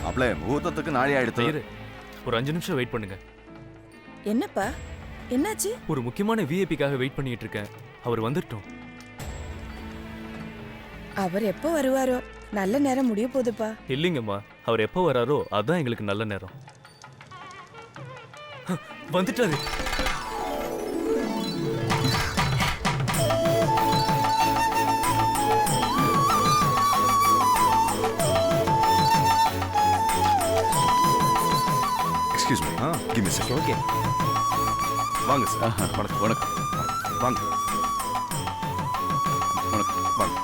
Apply முகூர்த்தத்துக்கு நாளை ஆயிடுத்து. ஐயரு ஒரு 5 நிமிஷம் வெயிட் பண்ணுங்க. என்னப்பா என்னாச்சு? ஒரு முக்கியமான விஐபிக்காக வெயிட் பண்ணிட்டு இருக்கேன். அவர் வந்துட்டோம். அவர் எப்போ வருவாரோ? நல்ல நேரம் முடிய போகுதுப்பா. இல்லைங்கம்மா, அவர் எப்போ வராரோ அதான் எங்களுக்கு நல்ல நேரம். வந்துட்டாரு. Excuse me, give me check. Okay வாங்க சார். வணக்கம் வணக்கம். வாங்க வணக்கம் வாங்க.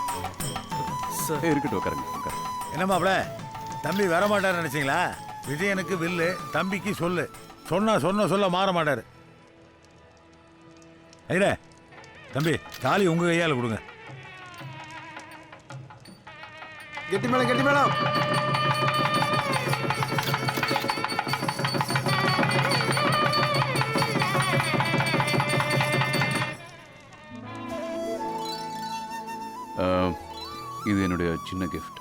சார் இருக்கட்டும், உட்காருங்க உட்காருங்க. என்ன மாப்பிள, தம்பி வர மாட்டார் நினைச்சீங்களா? விஜயனுக்கு வில்லு, தம்பிக்கு சொல்லு. சொல்ல மாற மாட்டாரு. ஐயா தம்பி, தாலி உங்க கையால கொடுங்க. கெட்டி மேளம் கெட்டி மேளம். இது என்னுடைய சின்ன gift.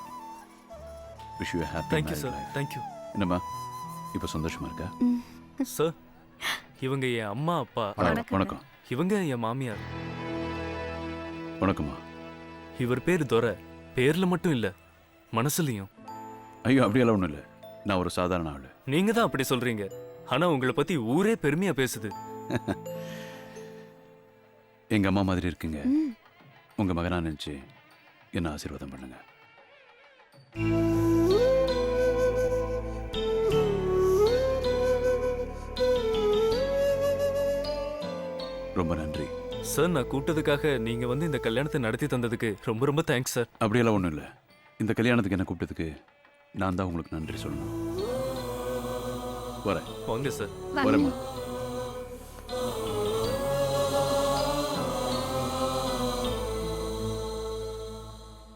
Wish you happy. Thank you sir. Thank you. என்னம்மா இப்போ சந்தோஷமா இருக்கா? சார் இவங்க என் அம்மா அப்பா. வணக்கம். இவங்க என் மாமியார். வணக்கம்மா. இவர் பேர் துரை. பேர்ல மட்டும் இல்ல, மனசுலயும். ஐயோ அப்படியெல்லாம் ஒன்றும் இல்லை, நான் ஒரு சாதாரண ஆள். நீங்க தான் அப்படி சொல்றீங்க, ஆனா உங்களை பத்தி ஊரே பெருமையா பேசுது. எங்க அம்மா மாதிரி இருக்குங்க. உங்க மகனா நினைச்சு என்ன ஆசீர்வாதம் பண்ணுங்க. ரொம்ப நன்றி சார். நான் கூப்பிட்டதுக்காக நீங்க வந்து இந்த கல்யாணத்தை நடத்தி தந்ததுக்கு ரொம்ப ரொம்ப தேங்க்ஸ் சார். அப்படியெல்லாம் ஒன்றும் இல்லை. இந்த கல்யாணத்துக்கு என்ன கூப்பிட்டதுக்கு நான் தான் உங்களுக்கு நன்றி சொல்லணும். வரேன். வாங்க சார். வரேம்மா.